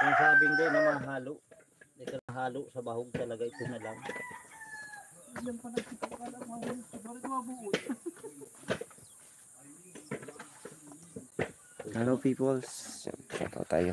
Kung sabing din na mahalo, ito na halo sa bahog talaga, ito na lang. Hello peoples, shoutout tayo.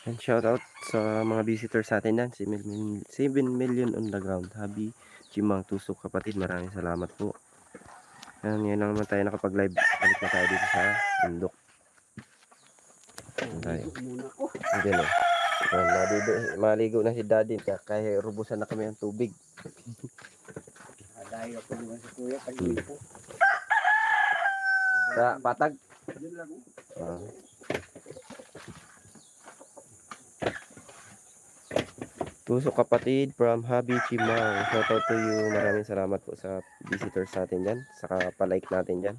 And shout out sa mga visitors sa atin yan, 7 million on the ground. Habi, Chimang, Tusok, kapatid, maraming salamat po. Yan lang naman tayo nakapag-live. Balik na tayo dito sa bundok. Hindi na. Maligo na si daddy, kaya rubusan na kami ng tubig. Dahil ako naman sa kuya, pag-iwi po. Sa patag? Tusok kapatid from Habi Chimang. Shout out to you. Maraming salamat po sa visitors natin dyan. Saka pa-like natin dyan.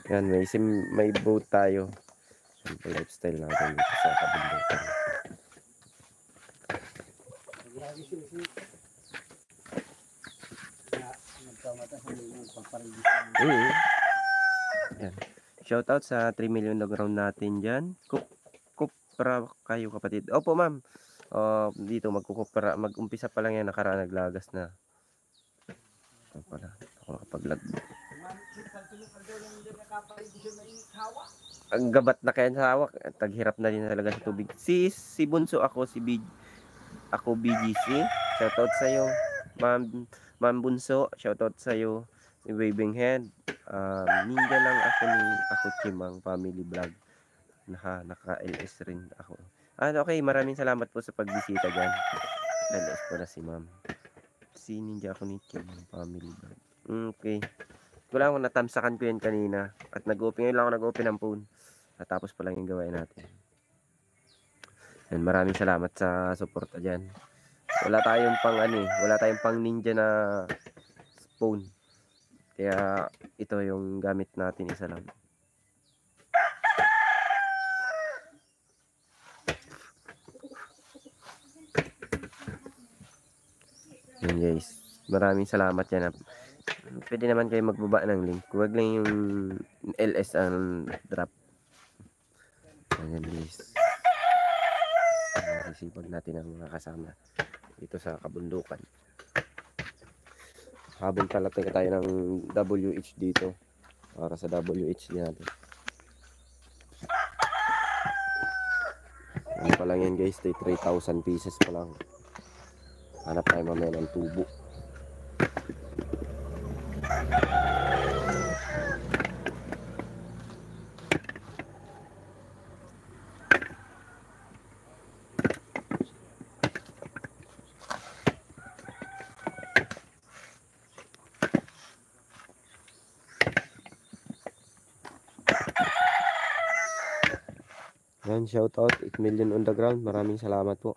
Yan, may boat tayo. Simple lifestyle natin dito sa kabundukan. Yan. Shout out sa 3 million na ground natin dyan. Kupra kayo kapatid. Opo ma'am. Dito magkukupra. Mag-umpisa pa lang yan. Nakaraan naglagas na. Ito pala. Ako nakapaglag. Ang gabat na kaya sa hawak. Taghirap na din talaga sa tubig. Si Bunso ako. Ako BGC. Shout out sa'yo. Ma'am Bunso. Shout out sa'yo. Si Waving Head. Ninja lang ako Chimang family vlog. Naka-LS rin ako. Okay, maraming salamat po sa pagbisita dyan. LS po na si ma'am. Si Ninja ako ni Chimang family vlog. Okay. Wala akong natamsakan ko yan kanina. At ngayon lang ako nag-open ng phone. Natapos pa lang yung gawain natin. And maraming salamat sa suporta dyan. Wala tayong pang Ninja na phone. Kaya ito yung gamit natin, isa lang. Yun guys, maraming salamat yan. Pwede naman kayo magbaba ng link. Huwag lang yung LS ang drop. Ayan guys. Sisipag natin ang mga kasama dito sa kabundukan. Habang talaga tayo ng WH dito para sa WH natin. Ano pa lang yan guys, 3,000 pieces pa lang. Hanap tayo mamaya ng tubo. Yan, shout out 8 million on the ground. Maraming salamat po.